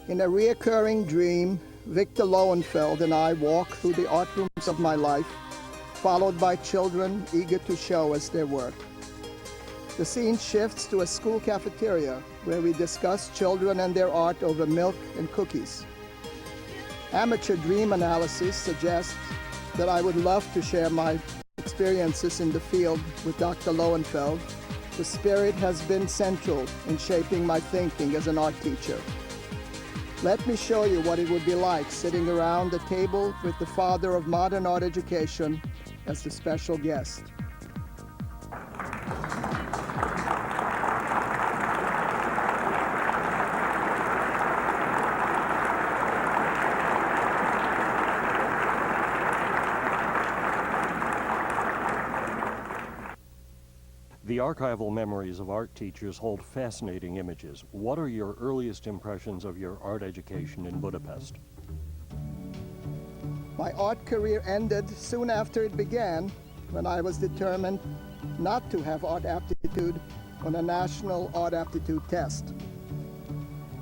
In a reoccurring dream, Viktor Lowenfeld and I walk through the art rooms of my life, followed by children eager to show us their work. The scene shifts to a school cafeteria where we discuss children and their art over milk and cookies. Amateur dream analysis suggests that I would love to share my experiences in the field with Dr. Lowenfeld. The spirit has been central in shaping my thinking as an art teacher. Let me show you what it would be like sitting around the table with the father of modern art education as the special guest. The archival memories of art teachers hold fascinating images. What are your earliest impressions of your art education in Budapest? My art career ended soon after it began, when I was determined not to have art aptitude on a national art aptitude test.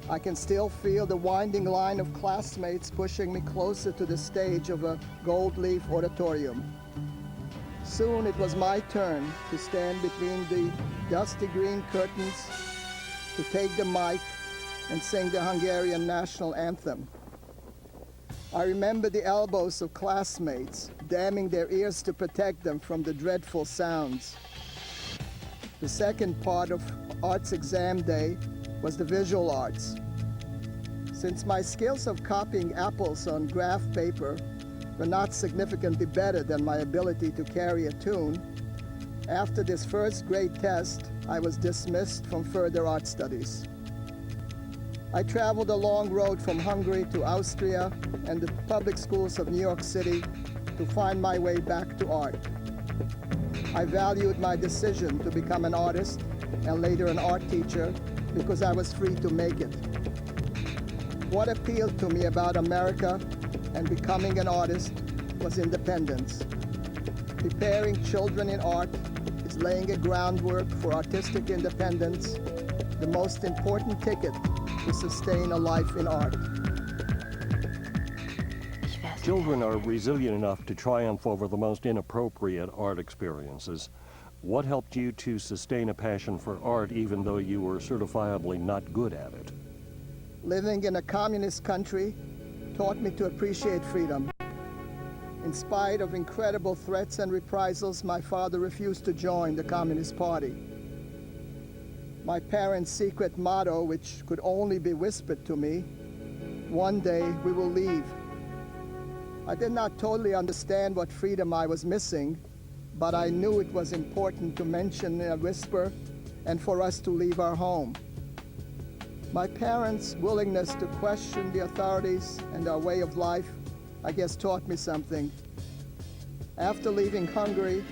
I can still feel the winding line of classmates pushing me closer to the stage of a gold leaf auditorium. Soon it was my turn to stand between the dusty green curtains, to take the mic and sing the Hungarian national anthem. I remember the elbows of classmates, damming their ears to protect them from the dreadful sounds. The second part of arts exam day was the visual arts. Since my skills of copying apples on graph paper were not significantly better than my ability to carry a tune, after this first grade test, I was dismissed from further art studies. I traveled a long road from Hungary to Austria and the public schools of New York City to find my way back to art. I valued my decision to become an artist and later an art teacher because I was free to make it. What appealed to me about America and becoming an artist was independence. Preparing children in art is laying a groundwork for artistic independence, the most important ticket to sustain a life in art. Children are resilient enough to triumph over the most inappropriate art experiences. What helped you to sustain a passion for art even though you were certifiably not good at it? Living in a communist country taught me to appreciate freedom. In spite of incredible threats and reprisals, my father refused to join the Communist Party. My parents' secret motto, which could only be whispered to me, "One day we will leave." I did not totally understand what freedom I was missing, but I knew it was important to mention in a whisper and for us to leave our home. My parents' willingness to question the authorities and our way of life, I guess, taught me something. After leaving Hungary,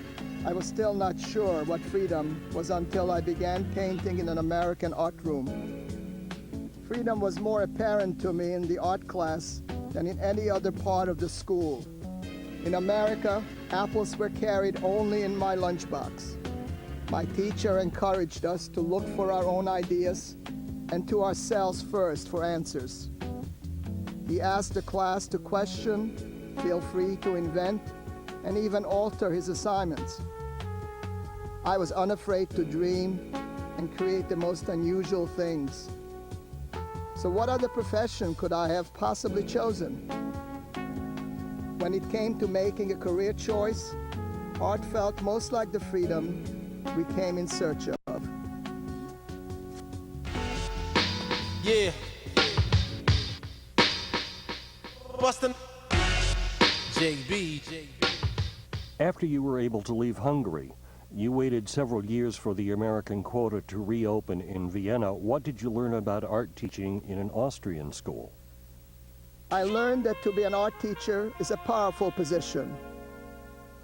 I was still not sure what freedom was until I began painting in an American art room. Freedom was more apparent to me in the art class than in any other part of the school. In America, apples were carried only in my lunchbox. My teacher encouraged us to look for our own ideas and to ourselves first for answers. He asked the class to question, feel free to invent, and even alter his assignments. I was unafraid to dream and create the most unusual things. So what other profession could I have possibly chosen? When it came to making a career choice, art felt most like the freedom we came in search of. Yeah. Bustin'. JB. After you were able to leave Hungary, you waited several years for the American quota to reopen in Vienna. What did you learn about art teaching in an Austrian school? I learned that to be an art teacher is a powerful position.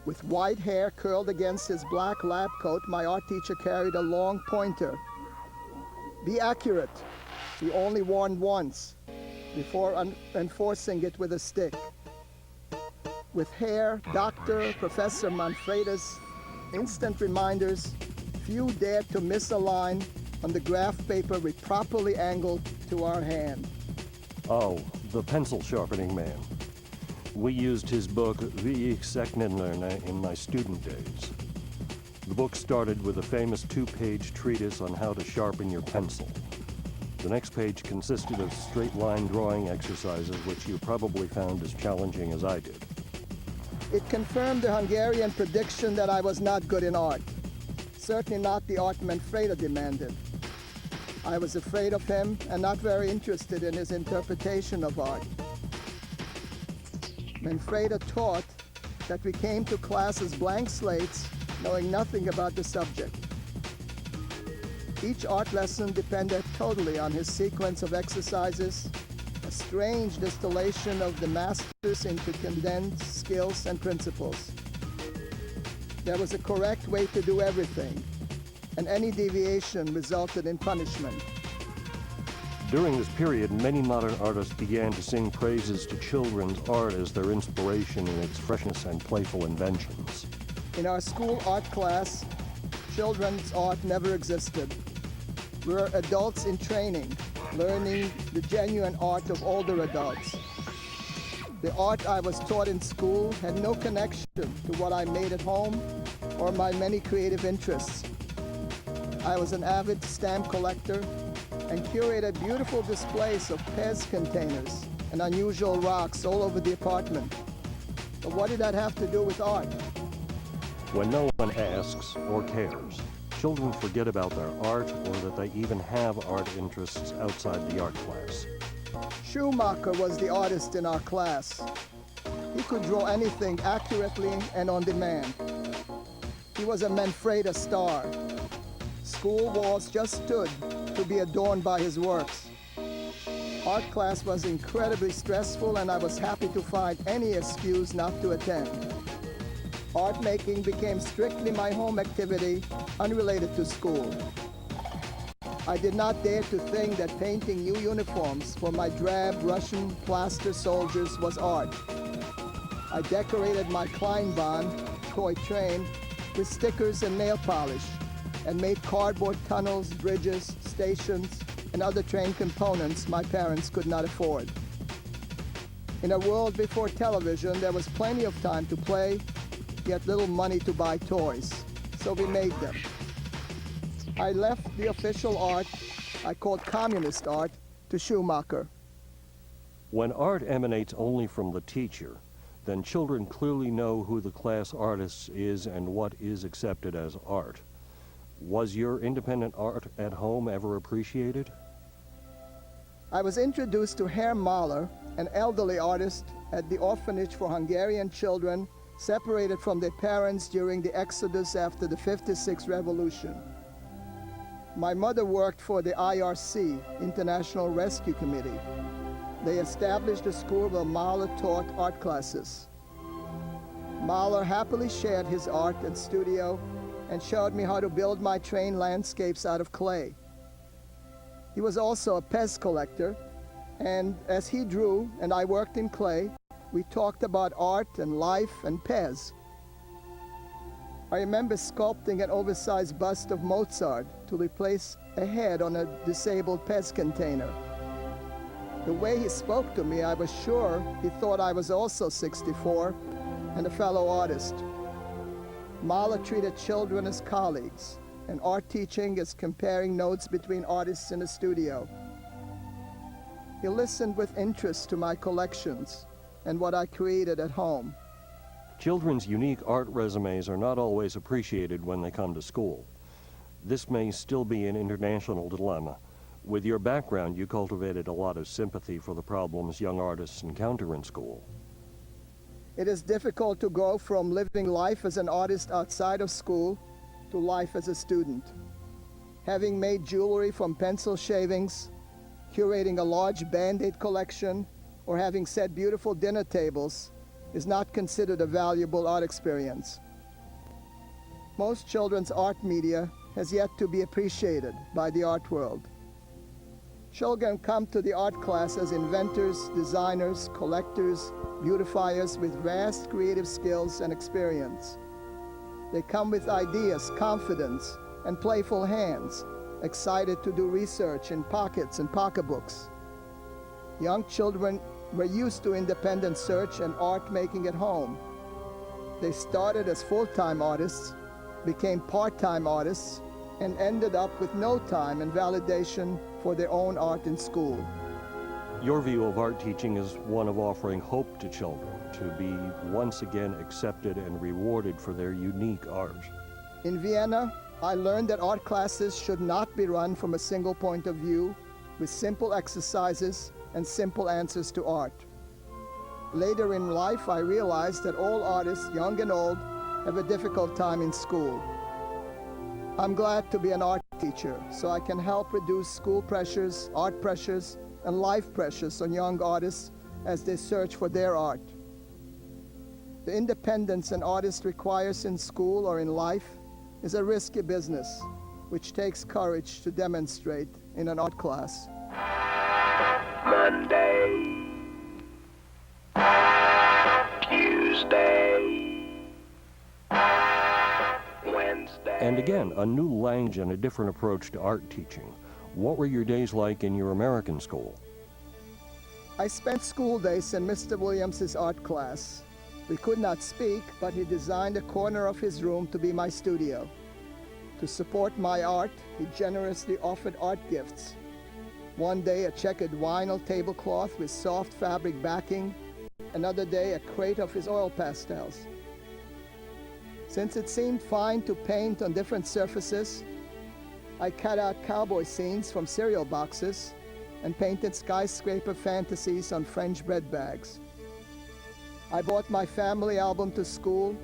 With white hair curled against his black lab coat, my art teacher carried a long pointer. Be accurate. He only warned once, before enforcing it with a stick. With hair, Dr. Professor Manfredus, instant reminders, few dared to miss a line on the graph paper we properly angled to our hand. Oh, the pencil sharpening man. We used his book, Wie ich zeichnen lerne, in my student days. The book started with a famous 2-page treatise on how to sharpen your pencil. The next page consisted of straight-line drawing exercises, which you probably found as challenging as I did. It confirmed the Hungarian prediction that I was not good in art. Certainly not the art Manfreda demanded. I was afraid of him and not very interested in his interpretation of art. Manfreda taught that we came to class as blank slates, knowing nothing about the subject. Each art lesson depended totally on his sequence of exercises, a strange distillation of the masters into condensed skills and principles. There was a correct way to do everything, and any deviation resulted in punishment. During this period, many modern artists began to sing praises to children's art as their inspiration in its freshness and playful inventions. In our school art class, children's art never existed. We were adults in training, learning the genuine art of older adults. The art I was taught in school had no connection to what I made at home or my many creative interests. I was an avid stamp collector and curated beautiful displays of Pez containers and unusual rocks all over the apartment. But what did that have to do with art? When no one asks or cares, children forget about their art or that they even have art interests outside the art class. Schumacher was the artist in our class. He could draw anything accurately and on demand. He was a Manfreda star. School walls just stood to be adorned by his works. Art class was incredibly stressful, and I was happy to find any excuse not to attend. Art making became strictly my home activity, unrelated to school. I did not dare to think that painting new uniforms for my drab Russian plaster soldiers was art. I decorated my Kleinbahn, toy train, with stickers and nail polish, and made cardboard tunnels, bridges, stations, and other train components my parents could not afford. In a world before television, there was plenty of time to play, yet little money to buy toys, so we made them. I left the official art, I called communist art, to Schumacher. When art emanates only from the teacher, then children clearly know who the class artist is and what is accepted as art. Was your independent art at home ever appreciated? I was introduced to Herr Mahler, an elderly artist at the orphanage for Hungarian children separated from their parents during the exodus after the '56 revolution. My mother worked for the IRC, International Rescue Committee. They established a school where Mahler taught art classes. Mahler happily shared his art and studio and showed me how to build my train landscapes out of clay. He was also a Pez collector, and as he drew and I worked in clay, we talked about art and life and Pez. I remember sculpting an oversized bust of Mozart to replace a head on a disabled Pez container. The way he spoke to me, I was sure he thought I was also 64 and a fellow artist. Mahler treated children as colleagues, and art teaching is comparing notes between artists in a studio. He listened with interest to my collections and what I created at home. Children's unique art resumes are not always appreciated when they come to school. This may still be an international dilemma. With your background, you cultivated a lot of sympathy for the problems young artists encounter in school. It is difficult to go from living life as an artist outside of school to life as a student. Having made jewelry from pencil shavings, curating a large Band-Aid collection, or having set beautiful dinner tables is not considered a valuable art experience. Most children's art media has yet to be appreciated by the art world. Children come to the art class as inventors, designers, collectors, beautifiers with vast creative skills and experience. They come with ideas, confidence, and playful hands, excited to do research in pockets and pocketbooks. Young children were used to independent search and art making at home. They started as full-time artists, became part-time artists, and ended up with no time and validation for their own art in school. Your view of art teaching is one of offering hope to children to be once again accepted and rewarded for their unique art. In Vienna, I learned that art classes should not be run from a single point of view with simple exercises and simple answers to art. Later in life, I realized that all artists, young and old, have a difficult time in school. I'm glad to be an art teacher, so I can help reduce school pressures, art pressures, and life pressures on young artists as they search for their art. The independence an artist requires in school or in life is a risky business, which takes courage to demonstrate in an art class. Monday, Tuesday, Wednesday. And again, a new language and a different approach to art teaching. What were your days like in your American school? I spent school days in Mr. Williams's art class. We could not speak, but he designed a corner of his room to be my studio. To support my art, he generously offered art gifts. One day, a checkered vinyl tablecloth with soft fabric backing. Another day, a crate of his oil pastels. Since it seemed fine to paint on different surfaces, I cut out cowboy scenes from cereal boxes and painted skyscraper fantasies on French bread bags. I brought my family album to school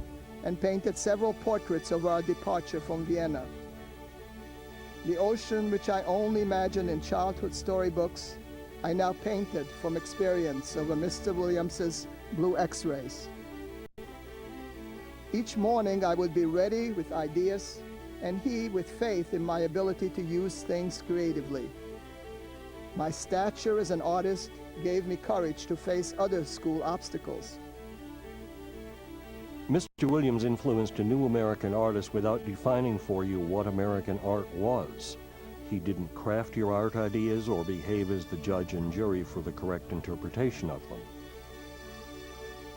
and painted several portraits of our departure from Vienna. The ocean, which I only imagined in childhood storybooks, I now painted from experience over Mr. Williams's blue X-rays. Each morning I would be ready with ideas, and he with faith in my ability to use things creatively. My stature as an artist gave me courage to face other school obstacles. Mr. Williams influenced a new American artist without defining for you what American art was. He didn't craft your art ideas or behave as the judge and jury for the correct interpretation of them.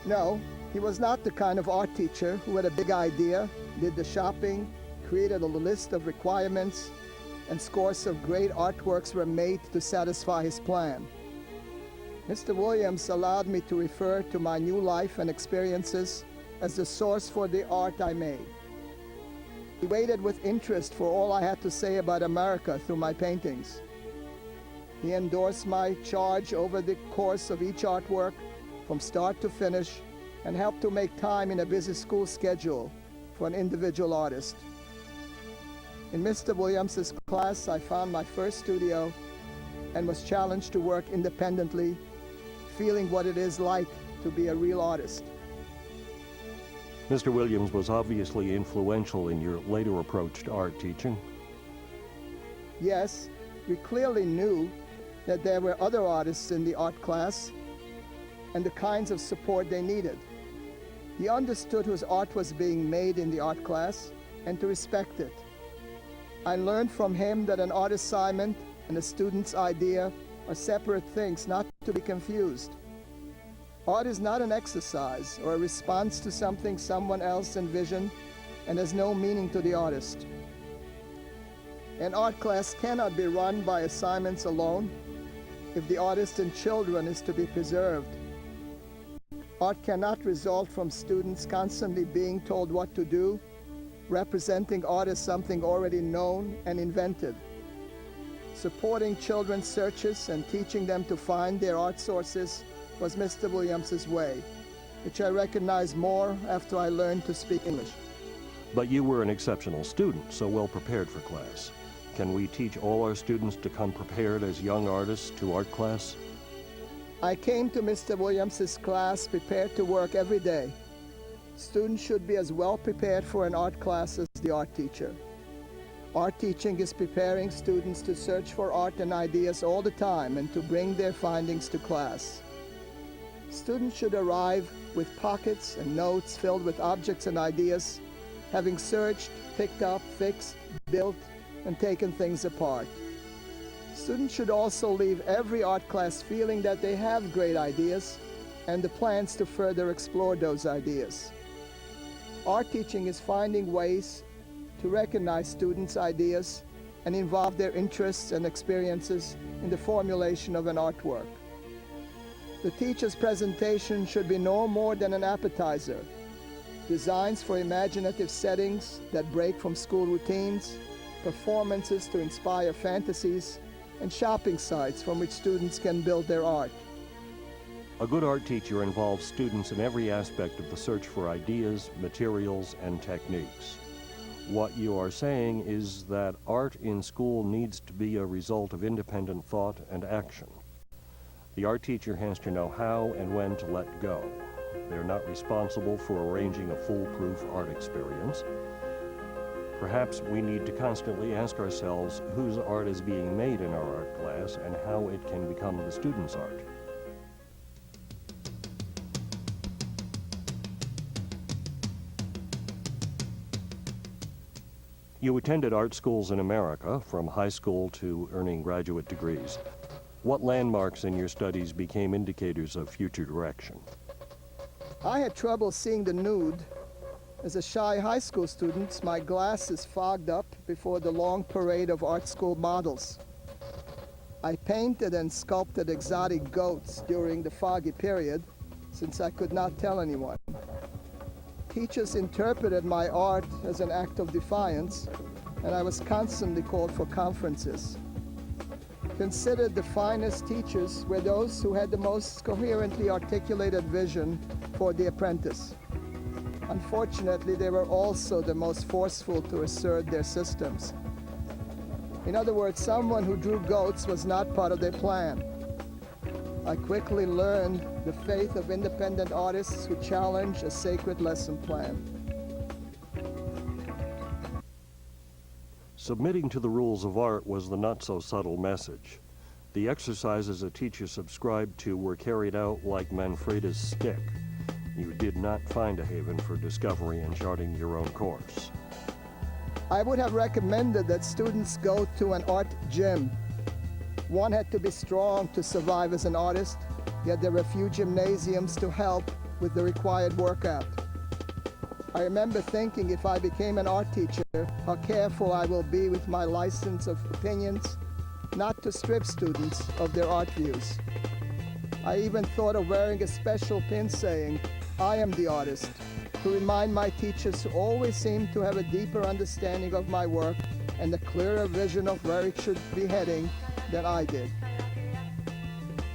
No, he was not the kind of art teacher who had a big idea, did the shopping, created a list of requirements, and scores of great artworks were made to satisfy his plan. Mr. Williams allowed me to refer to my new life and experiences as the source for the art I made. He waited with interest for all I had to say about America through my paintings. He endorsed my charge over the course of each artwork from start to finish and helped to make time in a busy school schedule for an individual artist. In Mr. Williams's class, I found my first studio and was challenged to work independently, feeling what it is like to be a real artist. Mr. Williams was obviously influential in your later approach to art teaching. Yes, we clearly knew that there were other artists in the art class and the kinds of support they needed. He understood whose art was being made in the art class and to respect it. I learned from him that an art assignment and a student's idea are separate things, not to be confused. Art is not an exercise or a response to something someone else envisioned and has no meaning to the artist. An art class cannot be run by assignments alone if the artist in children is to be preserved. Art cannot result from students constantly being told what to do, representing art as something already known and invented. Supporting children's searches and teaching them to find their art sources was Mr. Williams's way, which I recognize more after I learned to speak English. But you were an exceptional student, so well prepared for class. Can we teach all our students to come prepared as young artists to art class? I came to Mr. Williams's class prepared to work every day. Students should be as well prepared for an art class as the art teacher. Art teaching is preparing students to search for art and ideas all the time and to bring their findings to class. Students should arrive with pockets and notes filled with objects and ideas, having searched, picked up, fixed, built, and taken things apart. Students should also leave every art class feeling that they have great ideas and the plans to further explore those ideas. Art teaching is finding ways to recognize students' ideas and involve their interests and experiences in the formulation of an artwork. The teacher's presentation should be no more than an appetizer. Designs for imaginative settings that break from school routines, performances to inspire fantasies, and shopping sites from which students can build their art. A good art teacher involves students in every aspect of the search for ideas, materials, and techniques. What you are saying is that art in school needs to be a result of independent thought and action. The art teacher has to know how and when to let go. They're not responsible for arranging a foolproof art experience. Perhaps we need to constantly ask ourselves whose art is being made in our art class and how it can become the student's art. You attended art schools in America, from high school to earning graduate degrees. What landmarks in your studies became indicators of future direction? I had trouble seeing the nude. As a shy high school student, my glasses fogged up before the long parade of art school models. I painted and sculpted exotic goats during the foggy period, since I could not tell anyone. Teachers interpreted my art as an act of defiance, and I was constantly called for conferences. Considered the finest teachers were those who had the most coherently articulated vision for the apprentice. Unfortunately, they were also the most forceful to assert their systems. In other words, someone who drew goats was not part of their plan. I quickly learned the faith of independent artists who challenge a sacred lesson plan. Submitting to the rules of art was the not-so-subtle message. The exercises a teacher subscribed to were carried out like Manfreda's stick. You did not find a haven for discovery and charting your own course. I would have recommended that students go to an art gym. One had to be strong to survive as an artist, yet there were few gymnasiums to help with the required workout. I remember thinking if I became an art teacher, how careful I will be with my license of opinions, not to strip students of their art views. I even thought of wearing a special pin saying, "I am the artist," to remind my teachers who always seemed to have a deeper understanding of my work and a clearer vision of where it should be heading than I did.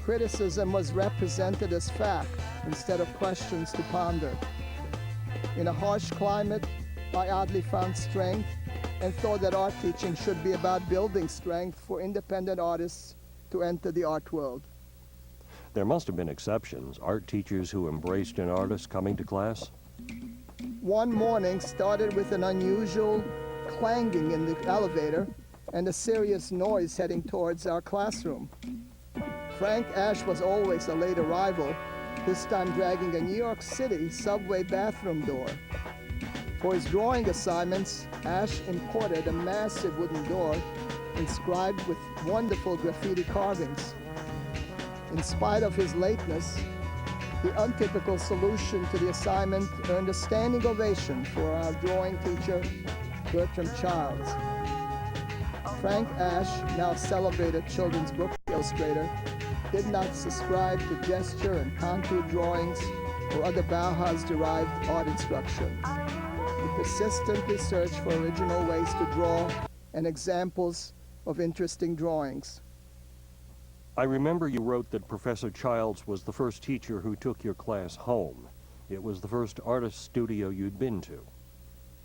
Criticism was represented as fact instead of questions to ponder. In a harsh climate, I oddly found strength and thought that art teaching should be about building strength for independent artists to enter the art world. There must have been exceptions, art teachers who embraced an artist coming to class. One morning started with an unusual clanging in the elevator and a serious noise heading towards our classroom. Frank Ash was always a late arrival, this time dragging a New York City subway bathroom door. For his drawing assignments, Ash imported a massive wooden door inscribed with wonderful graffiti carvings. In spite of his lateness, the untypical solution to the assignment earned a standing ovation for our drawing teacher, Bertram Childs. Frank Ash, now celebrated children's book illustrator, did not subscribe to gesture and contour drawings or other Bauhaus-derived art instruction. He persistently searched for original ways to draw and examples of interesting drawings. I remember you wrote that Professor Childs was the first teacher who took your class home. It was the first artist studio you'd been to.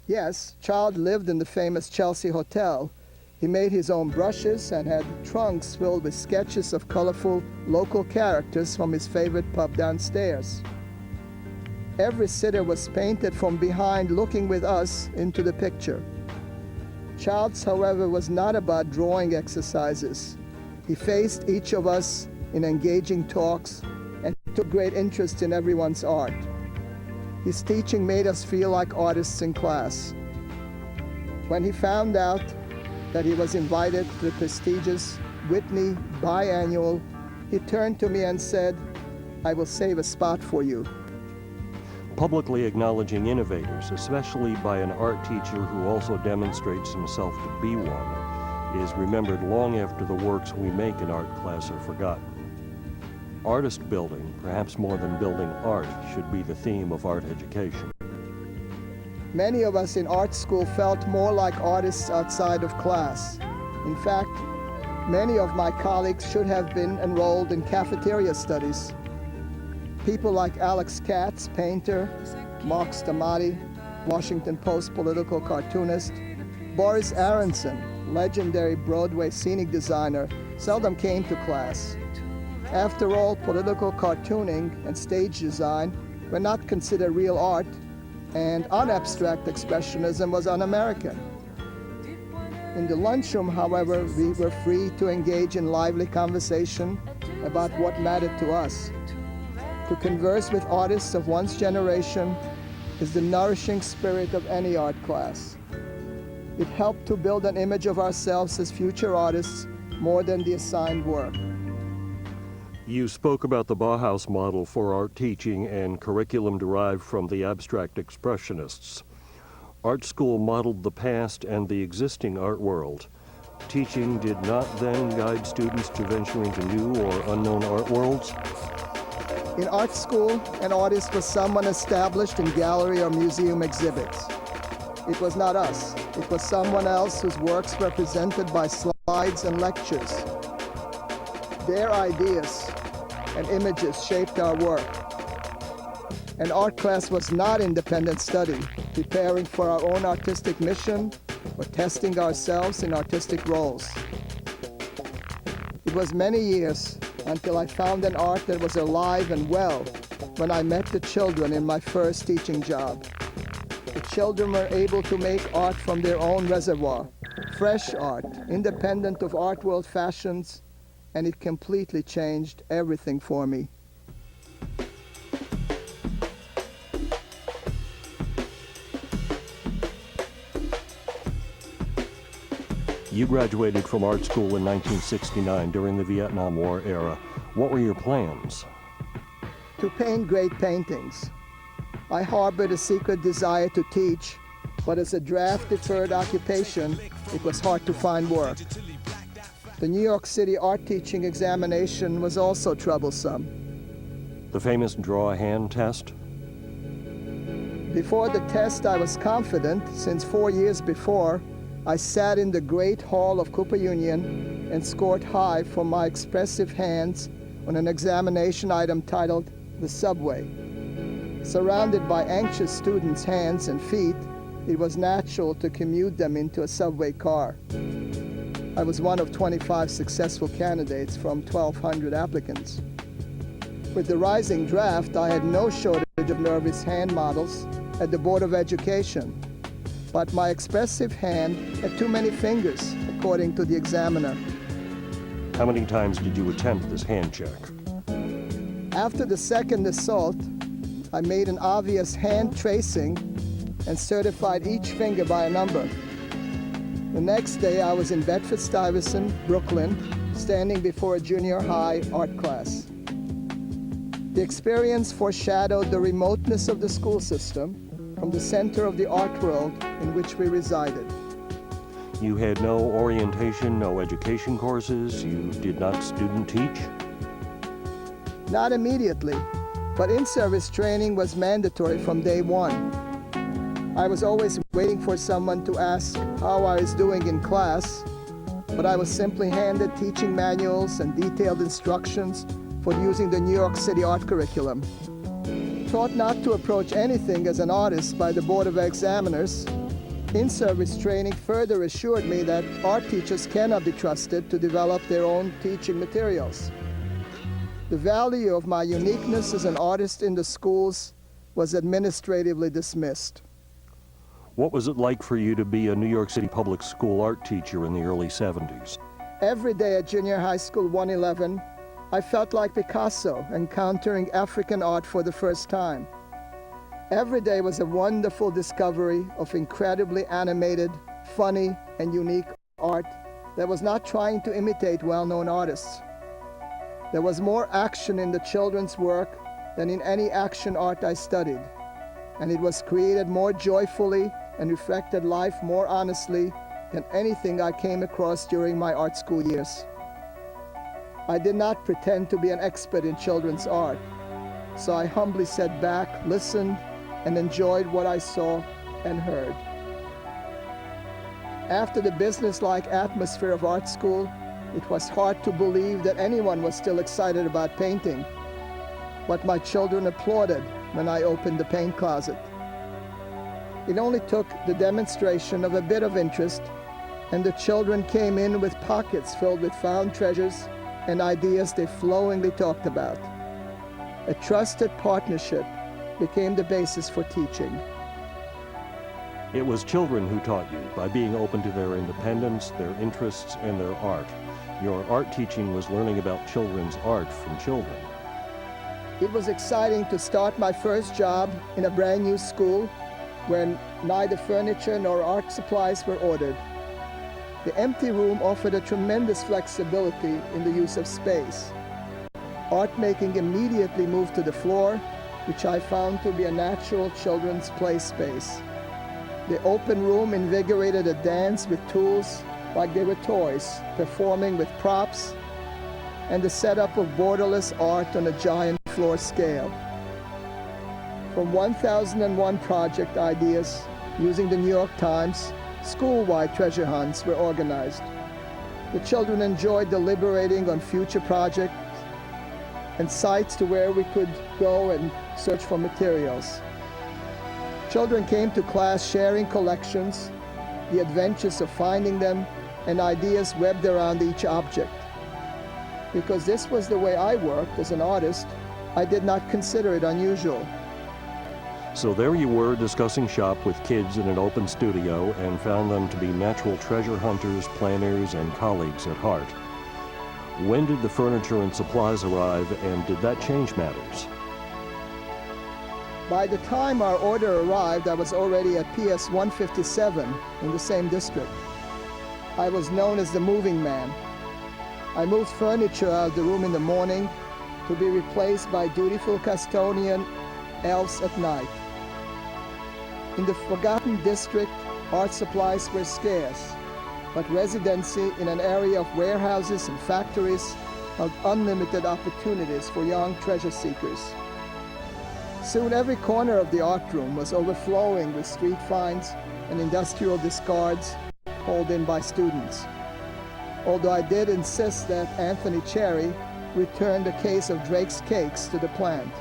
Yes, Child lived in the famous Chelsea Hotel. He made his own brushes and had trunks filled with sketches of colorful local characters from his favorite pub downstairs. Every sitter was painted from behind, looking with us into the picture. Childs, however, was not about drawing exercises. He faced each of us in engaging talks and took great interest in everyone's art. His teaching made us feel like artists in class. When he found out that he was invited to the prestigious Whitney biannual, he turned to me and said, "I will save a spot for you." Publicly acknowledging innovators, especially by an art teacher who also demonstrates himself to be one, is remembered long after the works we make in art class are forgotten. Artist building, perhaps more than building art, should be the theme of art education. Many of us in art school felt more like artists outside of class. In fact, many of my colleagues should have been enrolled in cafeteria studies. People like Alex Katz, painter, Mark Stamati, Washington Post political cartoonist, Boris Aronson, legendary Broadway scenic designer, seldom came to class. After all, political cartooning and stage design were not considered real art, and unabstract expressionism was un-American. In the lunchroom, however, we were free to engage in lively conversation about what mattered to us. To converse with artists of one's generation is the nourishing spirit of any art class. It helped to build an image of ourselves as future artists more than the assigned work. You spoke about the Bauhaus model for art teaching and curriculum derived from the abstract expressionists. Art school modeled the past and the existing art world. Teaching did not then guide students to venture into new or unknown art worlds? In art school, an artist was someone established in gallery or museum exhibits. It was not us. It was someone else whose works were presented by slides and lectures. Their ideas and images shaped our work. An art class was not independent study, preparing for our own artistic mission or testing ourselves in artistic roles. It was many years until I found an art that was alive and well when I met the children in my first teaching job. The children were able to make art from their own reservoir, fresh art, independent of art world fashions, and it completely changed everything for me. You graduated from art school in 1969 during the Vietnam War era. What were your plans? To paint great paintings. I harbored a secret desire to teach, but as a draft-deferred occupation, it was hard to find work. The New York City art teaching examination was also troublesome. The famous draw a hand test? Before the test, I was confident, since 4 years before, I sat in the Great Hall of Cooper Union and scored high for my expressive hands on an examination item titled The Subway. Surrounded by anxious students' hands and feet, it was natural to commute them into a subway car. I was one of 25 successful candidates from 1,200 applicants. With the rising draft, I had no shortage of nervous hand models at the Board of Education. But my expressive hand had too many fingers, according to the examiner. How many times did you attempt this hand check? After the second assault, I made an obvious hand tracing and certified each finger by a number. The next day, I was in Bedford-Stuyvesant, Brooklyn, standing before a junior high art class. The experience foreshadowed the remoteness of the school system from the center of the art world in which we resided. You had no orientation, no education courses, you did not student teach? Not immediately, but in-service training was mandatory from day one. I was always waiting for someone to ask how I was doing in class, but I was simply handed teaching manuals and detailed instructions for using the New York City art curriculum. Taught not to approach anything as an artist by the Board of Examiners, in-service training further assured me that art teachers cannot be trusted to develop their own teaching materials. The value of my uniqueness as an artist in the schools was administratively dismissed. What was it like for you to be a New York City public school art teacher in the early 70s? Every day at Junior High School 111, I felt like Picasso encountering African art for the first time. Every day was a wonderful discovery of incredibly animated, funny, and unique art that was not trying to imitate well-known artists. There was more action in the children's work than in any action art I studied, and it was created more joyfully and reflected life more honestly than anything I came across during my art school years. I did not pretend to be an expert in children's art, so I humbly sat back, listened, and enjoyed what I saw and heard. After the business-like atmosphere of art school, it was hard to believe that anyone was still excited about painting. But my children applauded when I opened the paint closet. It only took the demonstration of a bit of interest, and the children came in with pockets filled with found treasures and ideas they flowingly talked about. A trusted partnership became the basis for teaching. It was children who taught you by being open to their independence, their interests, and their art. Your art teaching was learning about children's art from children. It was exciting to start my first job in a brand new school where neither furniture nor art supplies were ordered. The empty room offered a tremendous flexibility in the use of space. Art making immediately moved to the floor, which I found to be a natural children's play space. The open room invigorated a dance with tools like they were toys, performing with props, and the setup of borderless art on a giant floor scale. From 1001 project ideas using the New York Times, school-wide treasure hunts were organized. The children enjoyed deliberating on future projects and sites to where we could go and search for materials. Children came to class sharing collections, the adventures of finding them, and ideas webbed around each object. Because this was the way I worked as an artist, I did not consider it unusual. So there you were discussing shop with kids in an open studio and found them to be natural treasure hunters, planners, and colleagues at heart. When did the furniture and supplies arrive, and did that change matters? By the time our order arrived, I was already at PS 157 in the same district. I was known as the moving man. I moved furniture out of the room in the morning to be replaced by dutiful custodian elves at night. In the forgotten district, art supplies were scarce, but residency in an area of warehouses and factories held unlimited opportunities for young treasure seekers. Soon every corner of the art room was overflowing with street finds and industrial discards hauled in by students. Although I did insist that Anthony Cherry returned a case of Drake's cakes to the plant.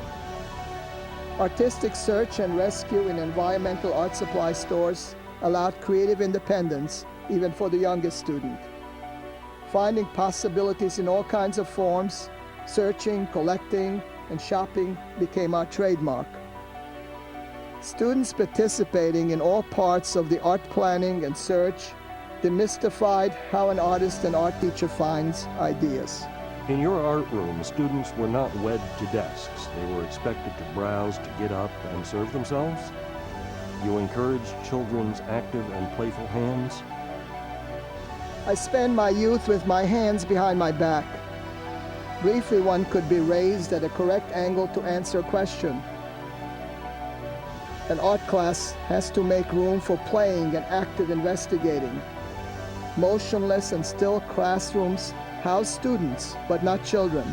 Artistic search and rescue in environmental art supply stores allowed creative independence even for the youngest student. Finding possibilities in all kinds of forms, searching, collecting, and shopping became our trademark. Students participating in all parts of the art planning and search demystified how an artist and art teacher finds ideas. In your art room, students were not wed to desks. They were expected to browse, to get up, and serve themselves. You encouraged children's active and playful hands. I spent my youth with my hands behind my back. Briefly, one could be raised at a correct angle to answer a question. An art class has to make room for playing and active investigating. Motionless and still classrooms house students, but not children.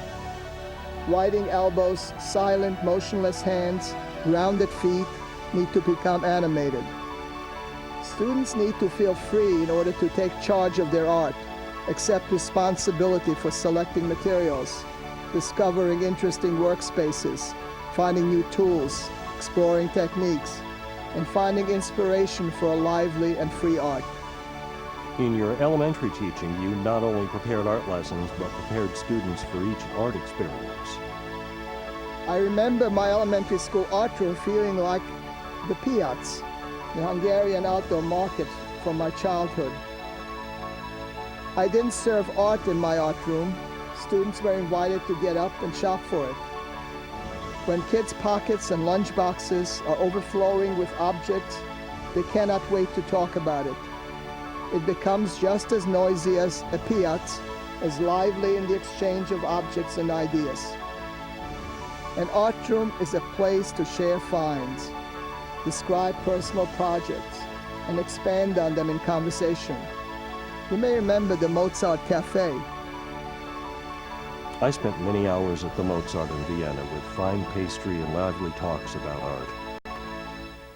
Writing elbows, silent, motionless hands, rounded feet need to become animated. Students need to feel free in order to take charge of their art, accept responsibility for selecting materials, discovering interesting workspaces, finding new tools, exploring techniques, and finding inspiration for a lively and free art. In your elementary teaching, you not only prepared art lessons, but prepared students for each art experience. I remember my elementary school art room feeling like the Piats, the Hungarian outdoor market from my childhood. I didn't serve art in my art room. Students were invited to get up and shop for it. When kids' pockets and lunch boxes are overflowing with objects, they cannot wait to talk about it. it becomes just as noisy as a piazza, as lively in the exchange of objects and ideas. An art room is a place to share finds, describe personal projects, and expand on them in conversation. You may remember the Mozart Cafe. I spent many hours at the Mozart in Vienna with fine pastry and lively talks about art.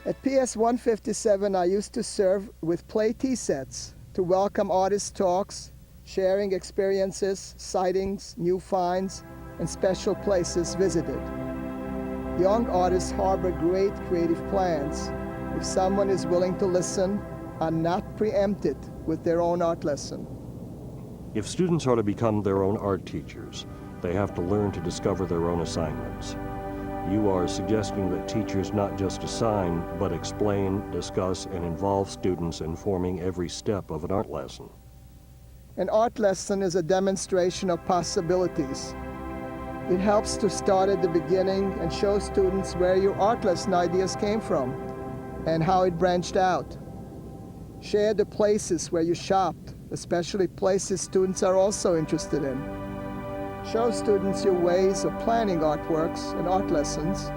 At PS 157, I used to serve with play tea sets to welcome artist talks, sharing experiences, sightings, new finds, and special places visited. Young artists harbor great creative plans if someone is willing to listen and not preempt it with their own art lesson. If students are to become their own art teachers, they have to learn to discover their own assignments. You are suggesting that teachers not just assign, but explain, discuss, and involve students in forming every step of an art lesson. An art lesson is a demonstration of possibilities. It helps to start at the beginning and show students where your art lesson ideas came from and how it branched out. Share the places where you shopped, especially places students are also interested in. Show students your ways of planning artworks and art lessons,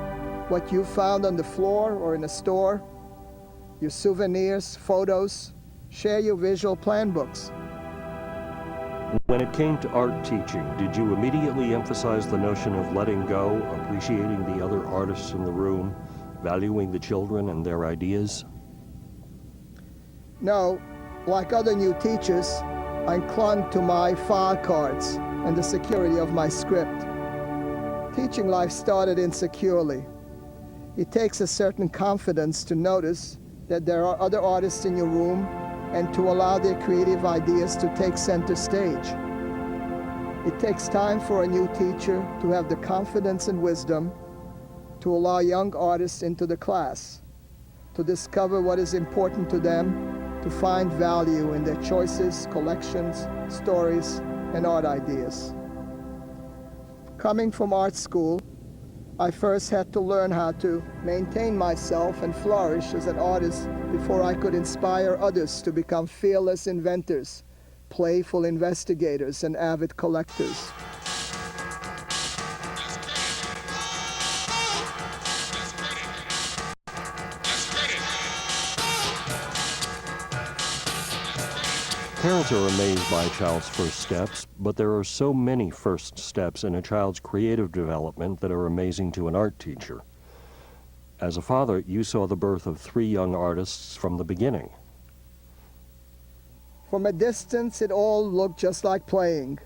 what you found on the floor or in a store, your souvenirs, photos. Share your visual plan books. When it came to art teaching, did you immediately emphasize the notion of letting go, appreciating the other artists in the room, valuing the children and their ideas? No, like other new teachers, I clung to my file cards and the security of my script. Teaching life started insecurely. It takes a certain confidence to notice that there are other artists in your room and to allow their creative ideas to take center stage. It takes time for a new teacher to have the confidence and wisdom to allow young artists into the class, to discover what is important to them, to find value in their choices, collections, stories, and art ideas. Coming from art school, I first had to learn how to maintain myself and flourish as an artist before I could inspire others to become fearless inventors, playful investigators, and avid collectors. Parents are amazed by a child's first steps, but there are so many first steps in a child's creative development that are amazing to an art teacher. As a father, you saw the birth of 3 young artists from the beginning. From a distance, it all looked just like playing.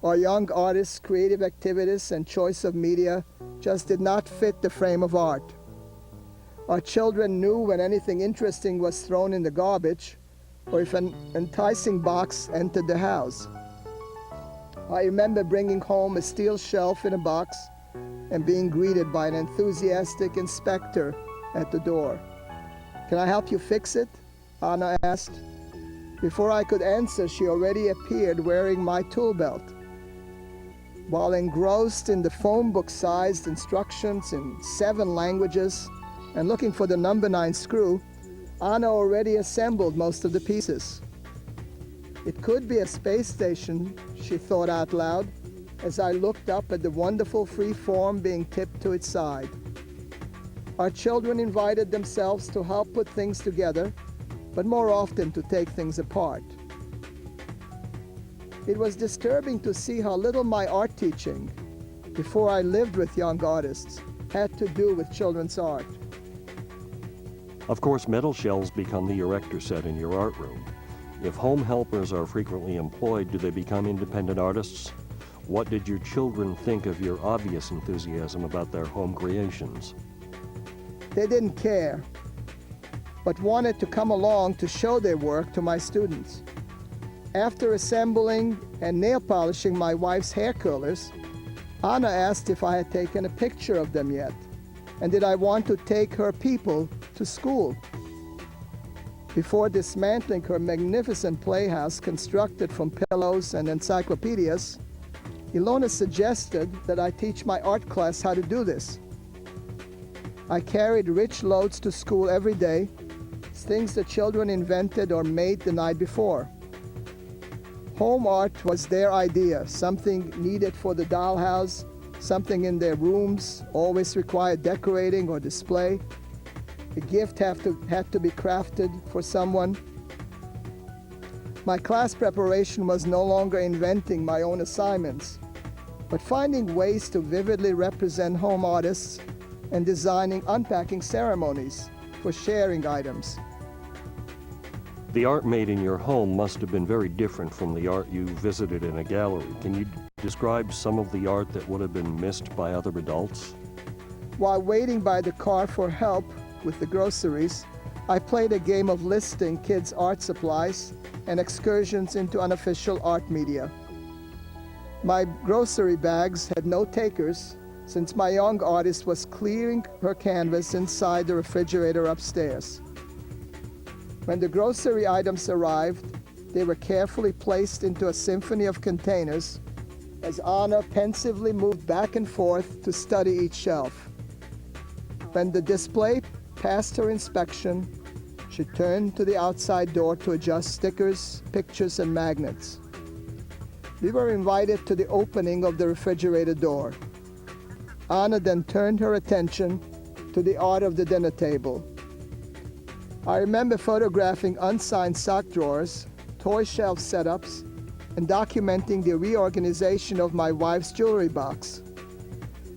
Our young artists' creative activities and choice of media just did not fit the frame of art. Our children knew when anything interesting was thrown in the garbage, or if an enticing box entered the house. I remember bringing home a steel shelf in a box and being greeted by an enthusiastic inspector at the door. "Can I help you fix it?" Anna asked. Before I could answer, she already appeared wearing my tool belt. While engrossed in the phone book-sized instructions in 7 languages and looking for the number 9 screw, Anna already assembled most of the pieces. It could be a space station, she thought out loud, as I looked up at the wonderful free form being tipped to its side. Our children invited themselves to help put things together, but more often to take things apart. It was disturbing to see how little my art teaching, before I lived with young artists, had to do with children's art. Of course, metal shelves become the erector set in your art room. If home helpers are frequently employed, do they become independent artists? What did your children think of your obvious enthusiasm about their home creations? They didn't care, but wanted to come along to show their work to my students. After assembling and nail polishing my wife's hair curlers, Anna asked if I had taken a picture of them yet, and did I want to take her people to school. Before dismantling her magnificent playhouse constructed from pillows and encyclopedias, Ilona suggested that I teach my art class how to do this. I carried rich loads to school every day, things the children invented or made the night before. Home art was their idea, something needed for the dollhouse, something in their rooms, always required decorating or display. A gift had to be crafted for someone. My class preparation was no longer inventing my own assignments, but finding ways to vividly represent home artists and designing unpacking ceremonies for sharing items. The art made in your home must have been very different from the art you visited in a gallery. Can you describe some of the art that would have been missed by other adults? While waiting by the car for help with the groceries, I played a game of listing kids' art supplies and excursions into unofficial art media. My grocery bags had no takers since my young artist was clearing her canvas inside the refrigerator upstairs. When the grocery items arrived, they were carefully placed into a symphony of containers as Anna pensively moved back and forth to study each shelf. When the display passed her inspection, she turned to the outside door to adjust stickers, pictures, and magnets. We were invited to the opening of the refrigerator door. Anna then turned her attention to the art of the dinner table. I remember photographing unsigned sock drawers, toy shelf setups, and documenting the reorganization of my wife's jewelry box.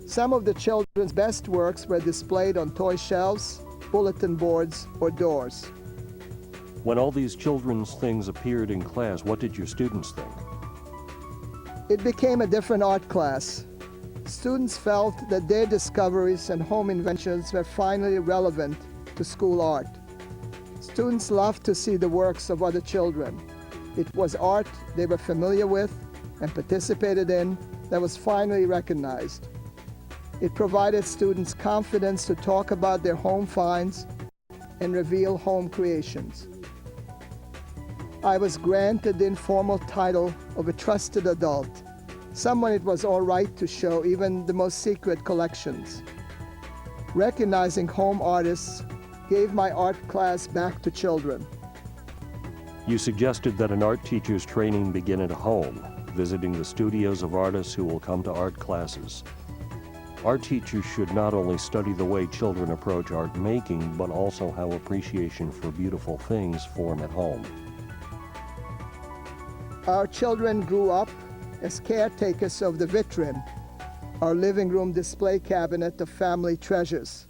Some of the children's best works were displayed on toy shelves, bulletin boards, or doors. When all these children's things appeared in class, what did your students think? It became a different art class. Students felt that their discoveries and home inventions were finally relevant to school art. Students loved to see the works of other children. It was art they were familiar with and participated in that was finally recognized. It provided students confidence to talk about their home finds and reveal home creations. I was granted the informal title of a trusted adult, someone it was all right to show even the most secret collections. Recognizing home artists gave my art class back to children. You suggested that an art teacher's training begin at home, visiting the studios of artists who will come to art classes. Art teachers should not only study the way children approach art making, but also how appreciation for beautiful things form at home. Our children grew up as caretakers of the vitrine, our living room display cabinet of family treasures.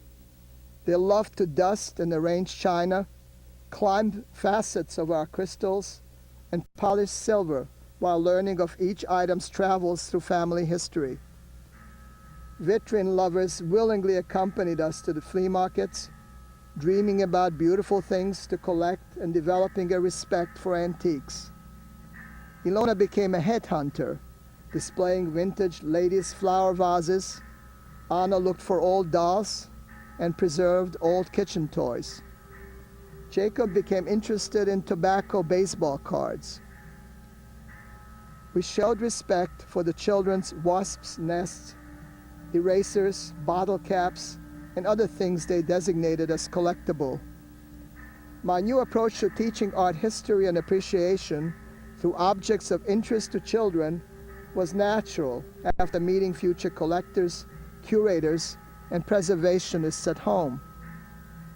They loved to dust and arrange china, climb facets of our crystals, and polish silver while learning of each item's travels through family history. Vitrine lovers willingly accompanied us to the flea markets, dreaming about beautiful things to collect and developing a respect for antiques. Ilona became a headhunter, displaying vintage ladies' flower vases. Anna looked for old dolls and preserved old kitchen toys. Jacob became interested in tobacco baseball cards. We showed respect for the children's wasps' nests, erasers, bottle caps, and other things they designated as collectible. My new approach to teaching art history and appreciation through objects of interest to children was natural after meeting future collectors, curators, and preservationists at home.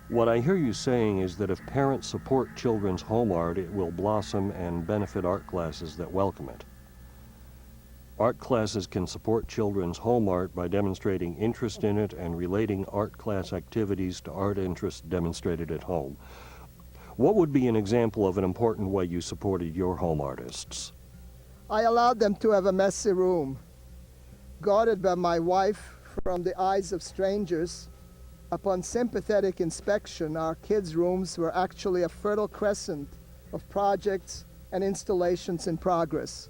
What I hear you saying is that if parents support children's home art, it will blossom and benefit art classes that welcome it. Art classes can support children's home art by demonstrating interest in it and relating art class activities to art interests demonstrated at home. What would be an example of an important way you supported your home artists? I allowed them to have a messy room. Guarded by my wife from the eyes of strangers, upon sympathetic inspection, our kids' rooms were actually a fertile crescent of projects and installations in progress.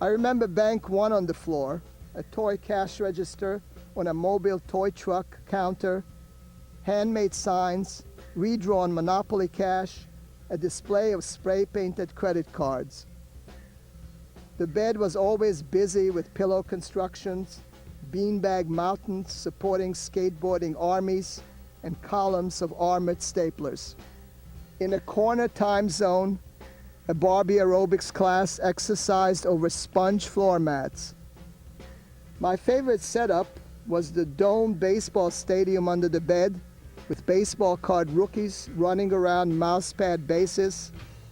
I remember Bank One on the floor, a toy cash register on a mobile toy truck counter, handmade signs, redrawn Monopoly cash, a display of spray-painted credit cards. The bed was always busy with pillow constructions, beanbag mountains supporting skateboarding armies, and columns of armored staplers. In a corner time zone, a Barbie aerobics class exercised over sponge floor mats. My favorite setup was the domed baseball stadium under the bed, with baseball card rookies running around mousepad bases,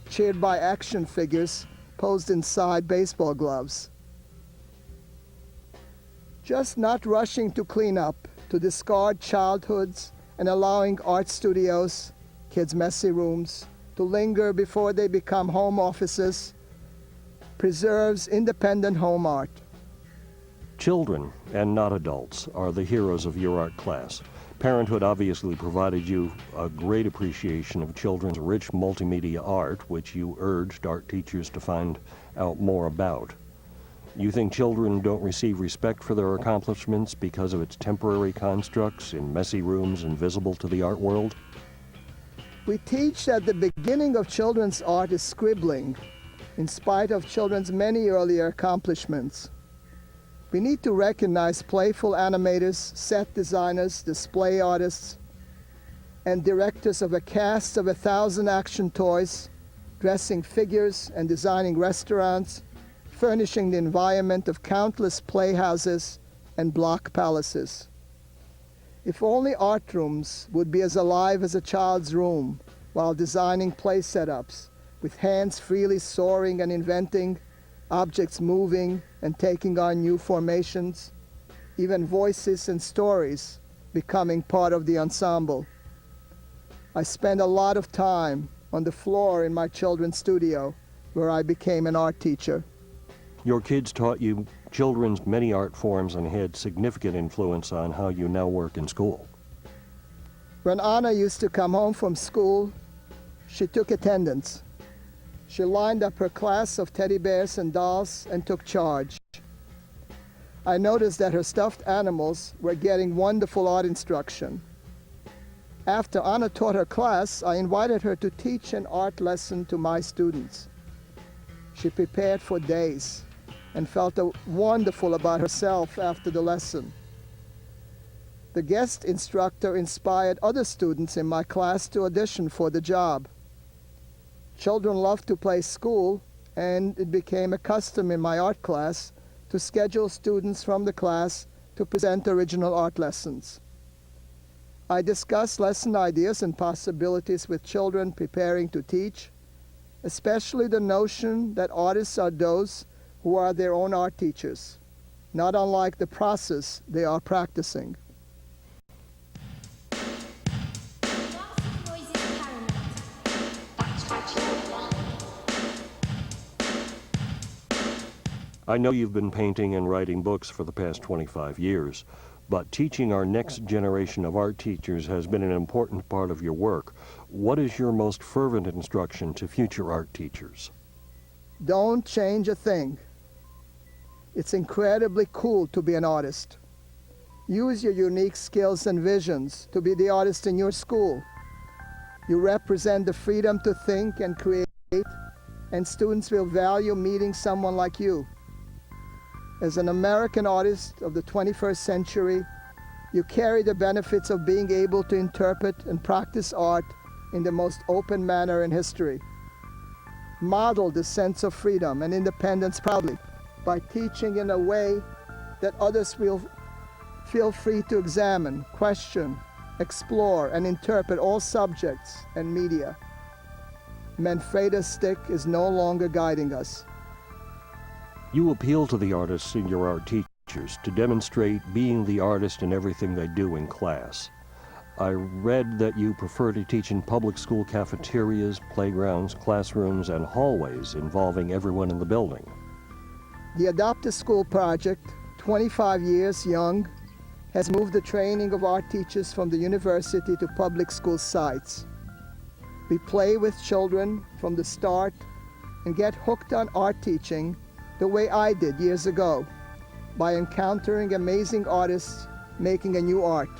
cheered by action figures posed inside baseball gloves. Just not rushing to clean up, to discard childhoods, and allowing art studios, kids' messy rooms, to linger before they become home offices, preserves independent home art. Children, and not adults, are the heroes of your art class. Parenthood obviously provided you a great appreciation of children's rich multimedia art, which you urged art teachers to find out more about. You think children don't receive respect for their accomplishments because of its temporary constructs in messy rooms invisible to the art world? We teach that the beginning of children's art is scribbling, in spite of children's many earlier accomplishments. We need to recognize playful animators, set designers, display artists, and directors of a cast of 1,000 action toys, dressing figures and designing restaurants, furnishing the environment of countless playhouses and block palaces. If only art rooms would be as alive as a child's room while designing play setups, with hands freely soaring and inventing, objects moving and taking on new formations, even voices and stories becoming part of the ensemble. I spent a lot of time on the floor in my children's studio, where I became an art teacher. Your kids taught you children's many art forms and had significant influence on how you now work in school. When Anna used to come home from school, she took attendance. She lined up her class of teddy bears and dolls and took charge. I noticed that her stuffed animals were getting wonderful art instruction. After Anna taught her class, I invited her to teach an art lesson to my students. She prepared for days and felt wonderful about herself after the lesson. The guest instructor inspired other students in my class to audition for the job. Children love to play school, and it became a custom in my art class to schedule students from the class to present original art lessons. I discuss lesson ideas and possibilities with children preparing to teach, especially the notion that artists are those who are their own art teachers, not unlike the process they are practicing. I know you've been painting and writing books for the past 25 years, but teaching our next generation of art teachers has been an important part of your work. What is your most fervent instruction to future art teachers? Don't change a thing. It's incredibly cool to be an artist. Use your unique skills and visions to be the artist in your school. You represent the freedom to think and create, and students will value meeting someone like you. As an American artist of the 21st century, you carry the benefits of being able to interpret and practice art in the most open manner in history. Model this sense of freedom and independence proudly by teaching in a way that others will feel free to examine, question, explore, and interpret all subjects and media. Manfreda's stick is no longer guiding us. You appeal to the artists in your art teachers to demonstrate being the artist in everything they do in class. I read that you prefer to teach in public school cafeterias, playgrounds, classrooms, and hallways involving everyone in the building. The Adopt a School project, 25 years young, has moved the training of art teachers from the university to public school sites. We play with children from the start and get hooked on art teaching the way I did years ago, by encountering amazing artists making a new art.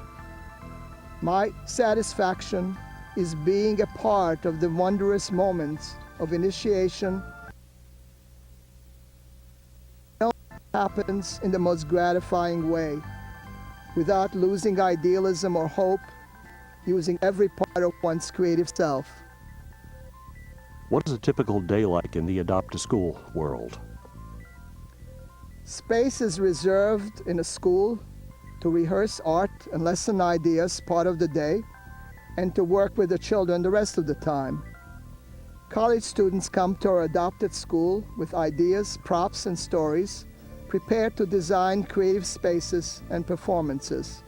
My satisfaction is being a part of the wondrous moments of initiation. It happens in the most gratifying way, without losing idealism or hope, using every part of one's creative self. What is a typical day like in the adopt-a-school world? Space is reserved in a school to rehearse art and lesson ideas part of the day and to work with the children the rest of the time. College students come to our adopted school with ideas, props, and stories, prepared to design creative spaces and performances.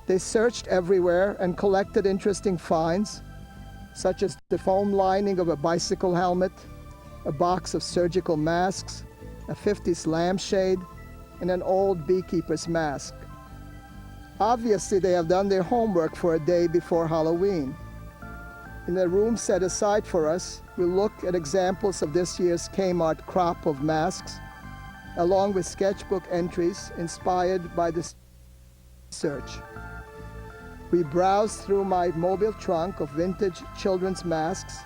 They searched everywhere and collected interesting finds, such as the foam lining of a bicycle helmet, a box of surgical masks, a 50s lampshade, and an old beekeeper's mask. Obviously, they have done their homework for a day before Halloween. In a room set aside for us, we'll look at examples of this year's Kmart crop of masks, along with sketchbook entries inspired by the research. We browse through my mobile trunk of vintage children's masks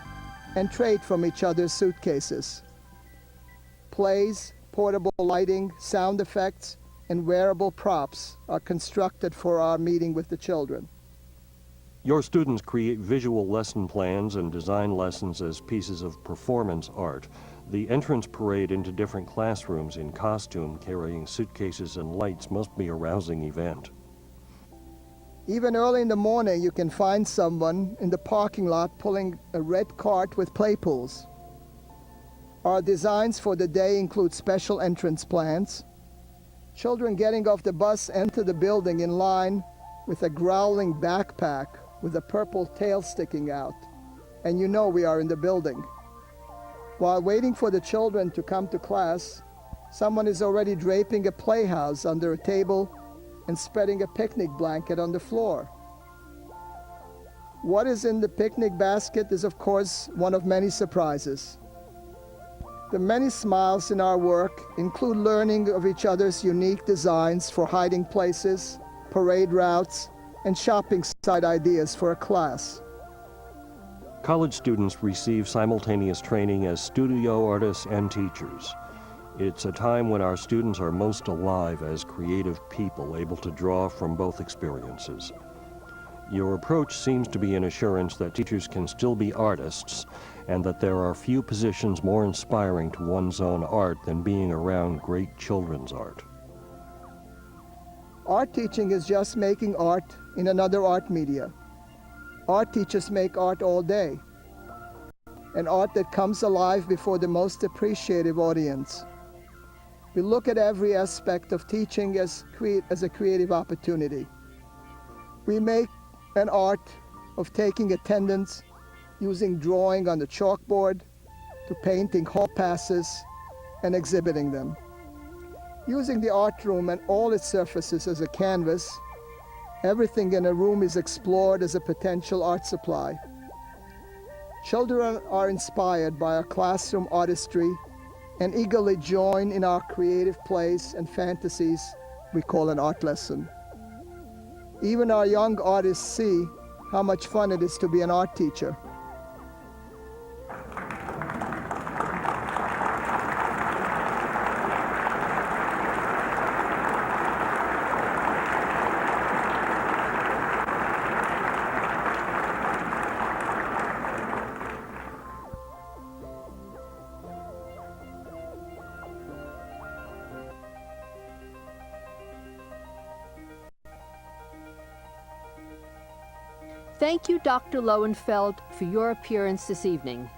and trade from each other's suitcases. Plays, portable lighting, sound effects, and wearable props are constructed for our meeting with the children. Your students create visual lesson plans and design lessons as pieces of performance art. The entrance parade into different classrooms in costume, carrying suitcases and lights, must be a rousing event. Even early in the morning, you can find someone in the parking lot pulling a red cart with play pools. Our designs for the day include special entrance plans. Children getting off the bus enter the building in line with a growling backpack with a purple tail sticking out, and you know we are in the building. While waiting for the children to come to class, someone is already draping a playhouse under a table and spreading a picnic blanket on the floor. What is in the picnic basket is, of course, one of many surprises. The many smiles in our work include learning of each other's unique designs for hiding places, parade routes, and shopping site ideas for a class. College students receive simultaneous training as studio artists and teachers. It's a time when our students are most alive as creative people, able to draw from both experiences. Your approach seems to be an assurance that teachers can still be artists, and that there are few positions more inspiring to one's own art than being around great children's art. Art teaching is just making art in another art media. Art teachers make art all day, an art that comes alive before the most appreciative audience. We look at every aspect of teaching as a creative opportunity. We make an art of taking attendance, using drawing on the chalkboard, to painting hall passes and exhibiting them. Using the art room and all its surfaces as a canvas, everything in a room is explored as a potential art supply. Children are inspired by our classroom artistry and eagerly join in our creative plays and fantasies we call an art lesson. Even our young artists see how much fun it is to be an art teacher. Thank you, Dr. Lowenfeld, for your appearance this evening.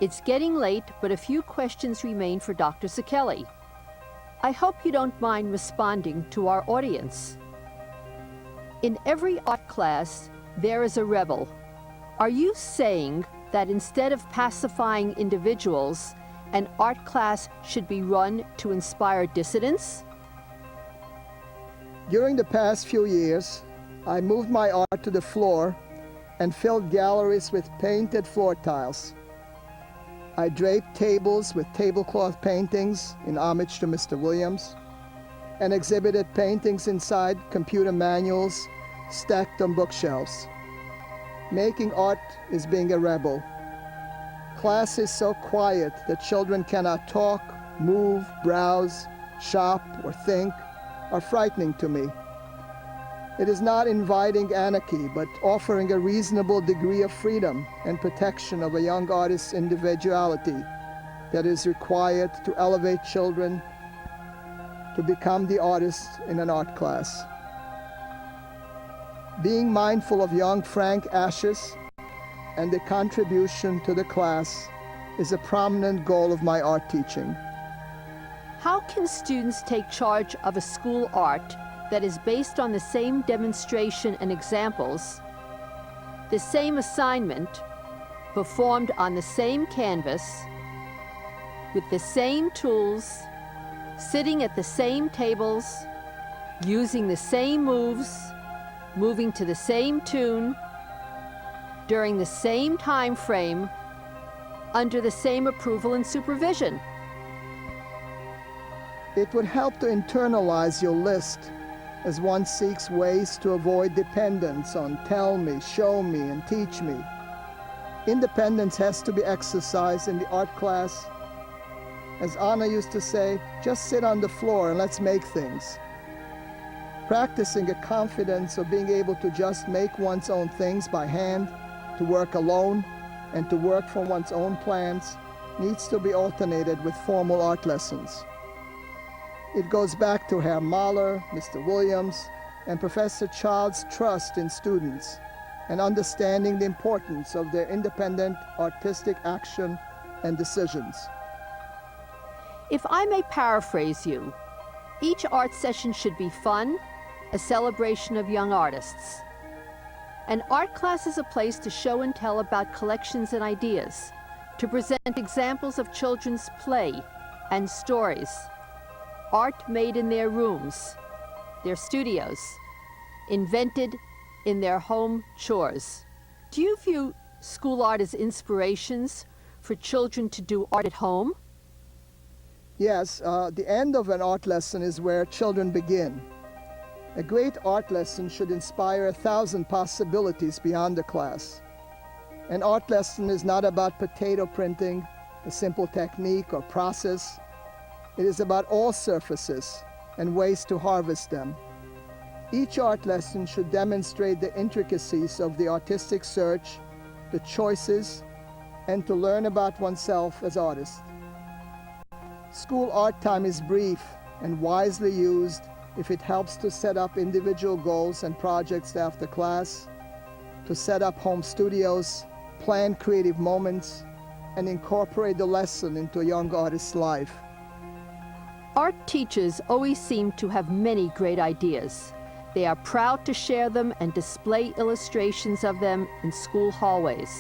It's getting late, but a few questions remain for Dr. Szekely. I hope you don't mind responding to our audience. In every art class, there is a rebel. Are you saying that instead of pacifying individuals, an art class should be run to inspire dissidents? During the past few years, I moved my art to the floor and filled galleries with painted floor tiles. I draped tables with tablecloth paintings in homage to Mr. Williams, and exhibited paintings inside computer manuals stacked on bookshelves. Making art is being a rebel. Class is so quiet that children cannot talk, move, browse, shop, or think are frightening to me. It is not inviting anarchy, but offering a reasonable degree of freedom and protection of a young artist's individuality that is required to elevate children to become the artists in an art class. Being mindful of young Frank Ashes and the contribution to the class is a prominent goal of my art teaching. How can students take charge of a school art that is based on the same demonstration and examples, the same assignment, performed on the same canvas, with the same tools, sitting at the same tables, using the same moves, moving to the same tune, during the same time frame, under the same approval and supervision? It would help to internalize your list as one seeks ways to avoid dependence on tell me, show me, and teach me. Independence has to be exercised in the art class. As Anna used to say, just sit on the floor and let's make things. Practicing a confidence of being able to just make one's own things by hand, to work alone, and to work from one's own plans needs to be alternated with formal art lessons. It goes back to Herr Mahler, Mr. Williams, and Professor Child's trust in students and understanding the importance of their independent artistic action and decisions. If I may paraphrase you, each art session should be fun, a celebration of young artists. An art class is a place to show and tell about collections and ideas, to present examples of children's play and stories, art made in their rooms, their studios, invented in their home chores. Do you view school art as inspirations for children to do art at home? Yes, the end of an art lesson is where children begin. A great art lesson should inspire 1,000 possibilities beyond the class. An art lesson is not about potato printing, a simple technique or process. It is about all surfaces and ways to harvest them. Each art lesson should demonstrate the intricacies of the artistic search, the choices, and to learn about oneself as artist. School art time is brief and wisely used if it helps to set up individual goals and projects after class, to set up home studios, plan creative moments, and incorporate the lesson into a young artist's life. Art teachers always seem to have many great ideas. They are proud to share them and display illustrations of them in school hallways.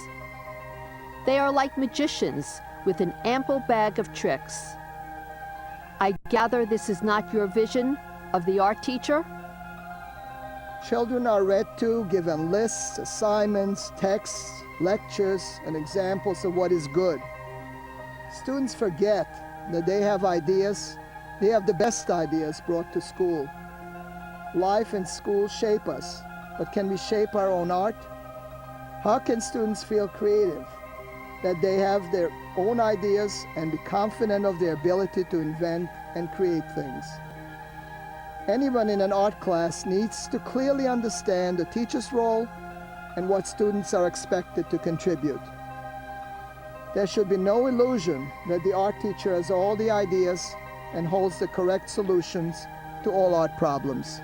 They are like magicians with an ample bag of tricks. I gather this is not your vision of the art teacher? Children are read to, given lists, assignments, texts, lectures, and examples of what is good. Students forget that they have ideas. They have the best ideas brought to school. Life and school shape us, but can we shape our own art? How can students feel creative, that they have their own ideas and be confident of their ability to invent and create things? Anyone in an art class needs to clearly understand the teacher's role and what students are expected to contribute. There should be no illusion that the art teacher has all the ideas and holds the correct solutions to all art problems.